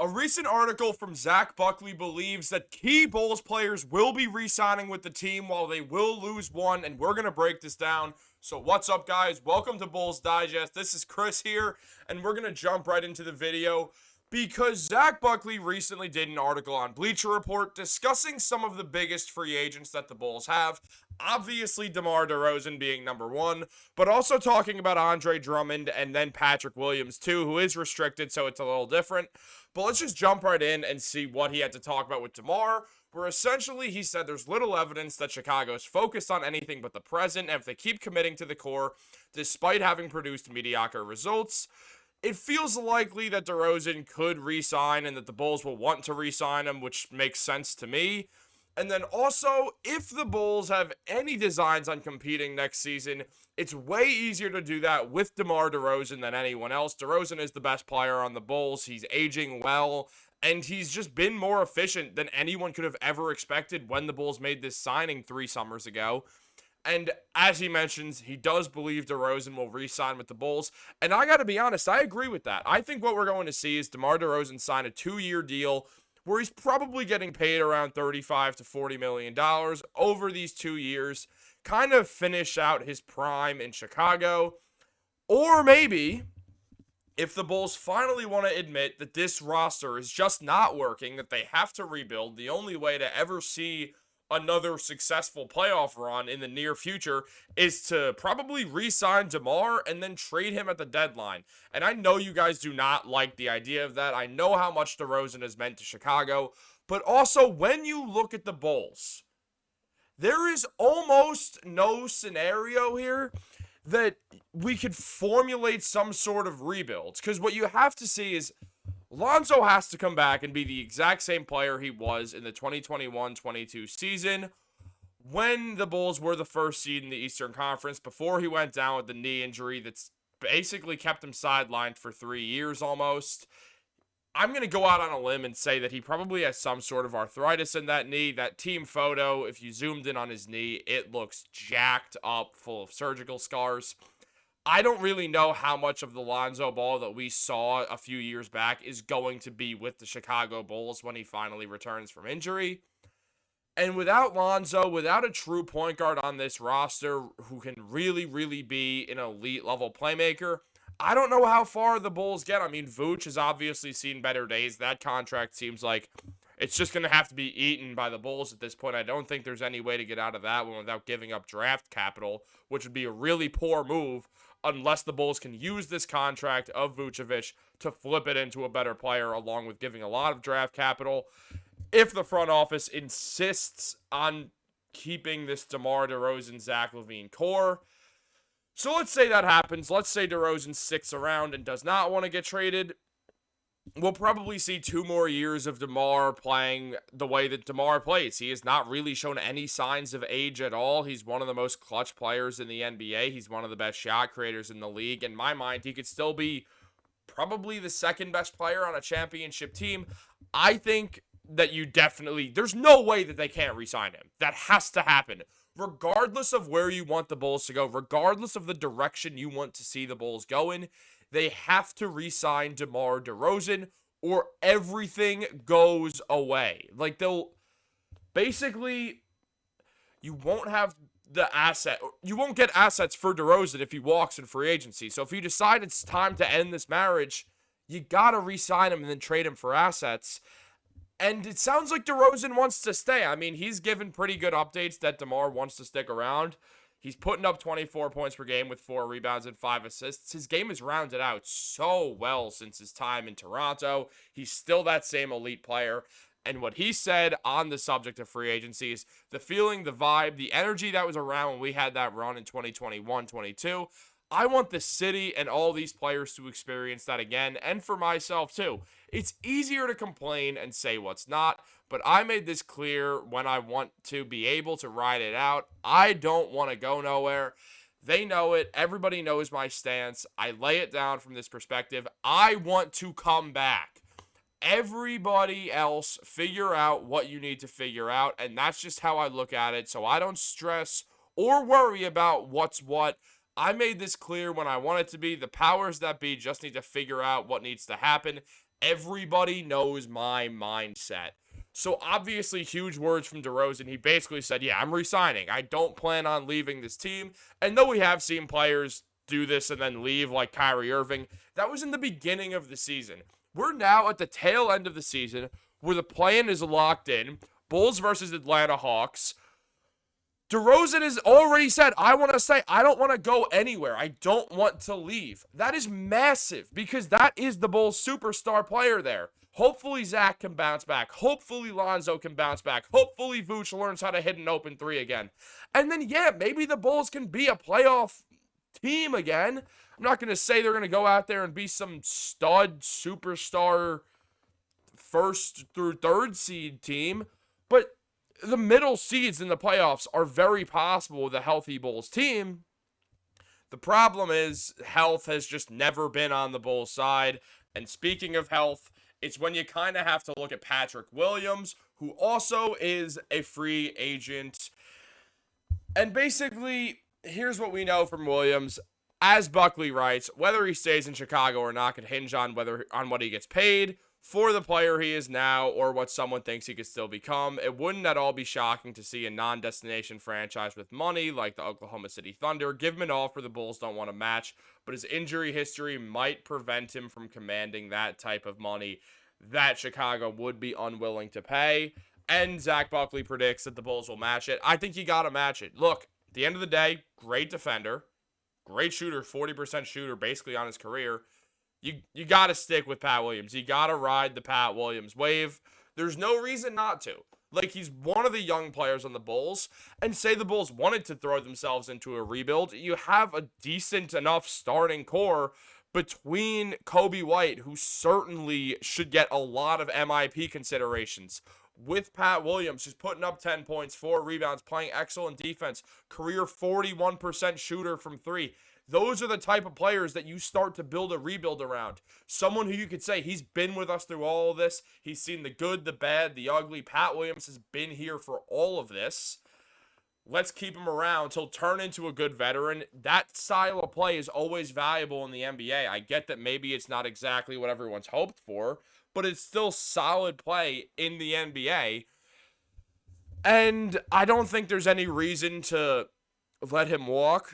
A recent article from Zach Buckley believes that key Bulls players will be re-signing with the team while they will lose one, and we're going to break this down. So what's up, guys? Welcome to Bulls Digest. This is Chris here, and we're going to jump right into the video because Zach Buckley recently did an article on Bleacher Report discussing some of the biggest free agents that the Bulls have. Obviously, DeMar DeRozan being number one, but also talking about Andre Drummond and then Patrick Williams too, who is restricted, so it's a little different. But let's just jump right in and see what he had to talk about with DeMar, where essentially he said there's little evidence that Chicago is focused on anything but the present, and if they keep committing to the core, despite having produced mediocre results, it feels likely that DeRozan could re-sign and that the Bulls will want to re-sign him, which makes sense to me. And then also, if the Bulls have any designs on competing next season, it's way easier to do that with DeMar DeRozan than anyone else. DeRozan is the best player on the Bulls. He's aging well, and he's just been more efficient than anyone could have ever expected when the Bulls made this signing 3 summers ago. And as he mentions, he does believe DeRozan will re-sign with the Bulls. And I got to be honest, I agree with that. I think what we're going to see is DeMar DeRozan sign a 2-year deal where he's probably getting paid around $35 to $40 million over these 2 years, kind of finish out his prime in Chicago. Or maybe, if the Bulls finally want to admit that this roster is just not working, that they have to rebuild, the only way to ever see another successful playoff run in the near future is to probably re-sign DeMar and then trade him at the deadline. And I know you guys do not like the idea of that. I know how much DeRozan has meant to Chicago. But also, when you look at the Bulls, there is almost no scenario here that we could formulate some sort of rebuild. Because what you have to see is Lonzo has to come back and be the exact same player he was in the 2021-22 season when the Bulls were the first seed in the Eastern Conference before he went down with the knee injury that's basically kept him sidelined for 3 years almost. I'm going to go out on a limb and say that he probably has some sort of arthritis in that knee. That team photo, if you zoomed in on his knee, it looks jacked up, full of surgical scars. I don't really know how much of the Lonzo Ball that we saw a few years back is going to be with the Chicago Bulls when he finally returns from injury. And without Lonzo, without a true point guard on this roster who can really, really be an elite level playmaker, I don't know how far the Bulls get. I mean, Vooch has obviously seen better days. That contract seems like it's just going to have to be eaten by the Bulls at this point. I don't think there's any way to get out of that one without giving up draft capital, which would be a really poor move unless the Bulls can use this contract of Vucevic to flip it into a better player along with giving a lot of draft capital. If the front office insists on keeping this DeMar DeRozan, Zach Lavine core. So let's say that happens. Let's say DeRozan sticks around and does not want to get traded. We'll probably see 2 more years of DeMar playing the way that DeMar plays. He has not really shown any signs of age at all. He's one of the most clutch players in the NBA. He's one of the best shot creators in the league. In my mind, he could still be probably the second best player on a championship team. I think that there's no way that they can't re-sign him. That has to happen. Regardless of where you want the Bulls to go, regardless of the direction you want to see the Bulls go in, they have to re-sign DeMar DeRozan or everything goes away. Like, you won't have you won't get assets for DeRozan if he walks in free agency. So if you decide it's time to end this marriage, you gotta re-sign him and then trade him for assets. And it sounds like DeRozan wants to stay. I mean, he's given pretty good updates that DeMar wants to stick around. He's putting up 24 points per game with 4 rebounds and 5 assists. His game has rounded out so well since his time in Toronto. He's still that same elite player. And what he said on the subject of free agency is the feeling, the vibe, the energy that was around when we had that run in 2021-22. I want the city and all these players to experience that again, and for myself too. It's easier to complain and say what's not, but I made this clear when I want to be able to ride it out. I don't want to go nowhere. They know it. Everybody knows my stance. I lay it down from this perspective. I want to come back. Everybody else, figure out what you need to figure out, and that's just how I look at it, so I don't stress or worry about what's what. I made this clear when I want it to be. The powers that be just need to figure out what needs to happen. Everybody knows my mindset. So obviously, huge words from DeRozan. He basically said, yeah, I'm resigning. I don't plan on leaving this team. And though we have seen players do this and then leave, like Kyrie Irving, that was in the beginning of the season. We're now at the tail end of the season where the plan is locked in. Bulls versus Atlanta Hawks. DeRozan has already said, I want to say, I don't want to go anywhere. I don't want to leave. That is massive because that is the Bulls' superstar player there. Hopefully Zach can bounce back. Hopefully Lonzo can bounce back. Hopefully Vooch learns how to hit an open three again. And then, yeah, maybe the Bulls can be a playoff team again. I'm not going to say they're going to go out there and be some stud superstar first through third seed team, but the middle seeds in the playoffs are very possible with a healthy Bulls team. The problem is health has just never been on the Bulls side. And speaking of health, it's when you kind of have to look at Patrick Williams, who also is a free agent. And basically, here's what we know from Williams. As Buckley writes, whether he stays in Chicago or not could hinge on what he gets paid for the player he is now or what someone thinks he could still become. It wouldn't at all be shocking to see a non-destination franchise with money like the Oklahoma City Thunder give him an offer the Bulls don't want to match, but his injury history might prevent him from commanding that type of money that Chicago would be unwilling to pay. And Zach Buckley predicts that the Bulls will match it. I think you got to match it. Look, at the end of the day, great defender, great shooter, 40% shooter basically on his career. You got to stick with Pat Williams. You got to ride the Pat Williams wave. There's no reason not to. Like, he's one of the young players on the Bulls, and say the Bulls wanted to throw themselves into a rebuild, you have a decent enough starting core between Kobe White, who certainly should get a lot of MIP considerations, with Pat Williams, who's putting up 10 points, 4 rebounds, playing excellent defense, career 41% shooter from 3. Those are the type of players that you start to build a rebuild around. Someone who you could say, he's been with us through all of this. He's seen the good, the bad, the ugly. Pat Williams has been here for all of this. Let's keep him around. He'll turn into a good veteran. That style of play is always valuable in the NBA. I get that maybe it's not exactly what everyone's hoped for, but it's still solid play in the NBA. And I don't think there's any reason to let him walk.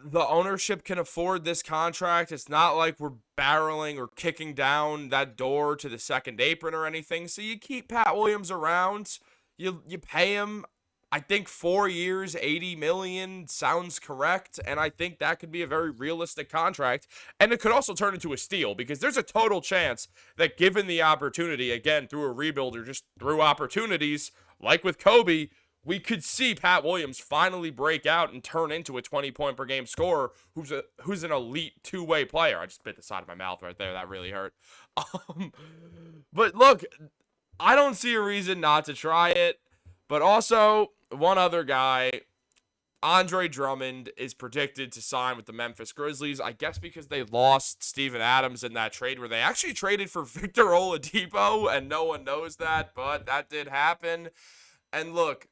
The ownership can afford this contract. It's not like we're barreling or kicking down that door to the second apron or anything. So you keep Pat Williams around. You pay him. I think 4 years, $80 million sounds correct, and I think that could be a very realistic contract. And it could also turn into a steal because there's a total chance that, given the opportunity, again through a rebuild or just through opportunities like with Kobe, we could see Pat Williams finally break out and turn into a 20-point-per-game scorer who's an elite two-way player. I just bit the side of my mouth right there. That really hurt. But look, I don't see a reason not to try it. But also, one other guy, Andre Drummond, is predicted to sign with the Memphis Grizzlies. I guess because they lost Steven Adams in that trade where they actually traded for Victor Oladipo, and no one knows that, but that did happen. And look,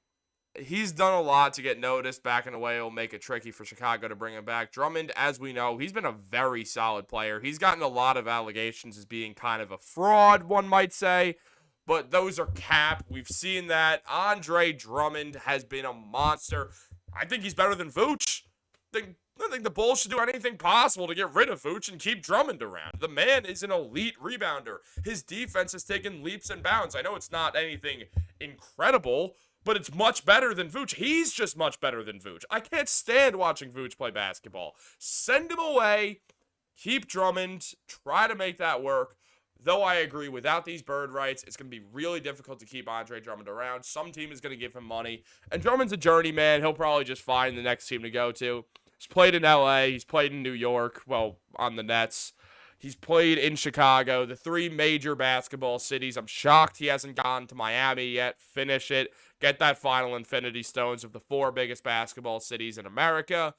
he's done a lot to get noticed. Back in a way, it'll make it tricky for Chicago to bring him back. Drummond, as we know, he's been a very solid player. He's gotten a lot of allegations as being kind of a fraud, one might say, but those are cap. We've seen that. Andre Drummond has been a monster. I think he's better than Vooch. I think the Bulls should do anything possible to get rid of Vooch and keep Drummond around. The man is an elite rebounder. His defense has taken leaps and bounds. I know it's not anything incredible, but it's much better than Vooch. He's just much better than Vooch. I can't stand watching Vooch play basketball. Send him away. Keep Drummond. Try to make that work. Though I agree, without these bird rights, it's going to be really difficult to keep Andre Drummond around. Some team is going to give him money. And Drummond's a journeyman. He'll probably just find the next team to go to. He's played in LA. He's played in New York. Well, on the Nets. He's played in Chicago. The 3 major basketball cities. I'm shocked he hasn't gone to Miami yet. Finish it. Get that final Infinity Stones of the 4 biggest basketball cities in America.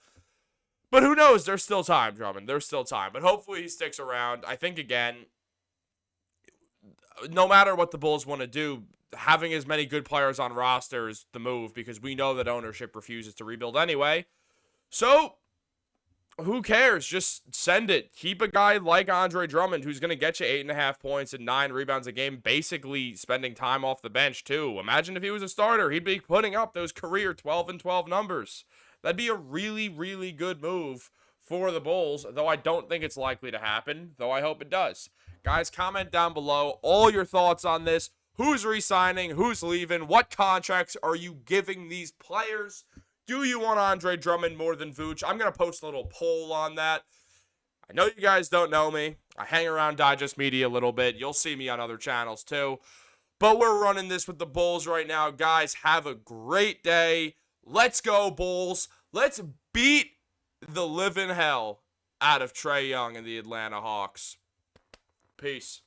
But who knows? There's still time, Drummond. There's still time. But hopefully he sticks around. I think, again, no matter what the Bulls want to do, having as many good players on roster is the move because we know that ownership refuses to rebuild anyway. So, who cares? Just send it. Keep a guy like Andre Drummond who's going to get you 8.5 points and 9 rebounds a game, basically spending time off the bench too. Imagine if he was a starter. He'd be putting up those career 12 and 12 numbers. That'd be a really, really good move for the Bulls, though I don't think it's likely to happen, though I hope it does. Guys, comment down below all your thoughts on this. Who's re-signing? Who's leaving? What contracts are you giving these players? Do you want Andre Drummond more than Vooch? I'm going to post a little poll on that. I know you guys don't know me. I hang around Digest Media a little bit. You'll see me on other channels too. But we're running this with the Bulls right now. Guys, have a great day. Let's go, Bulls. Let's beat the living hell out of Trae Young and the Atlanta Hawks. Peace.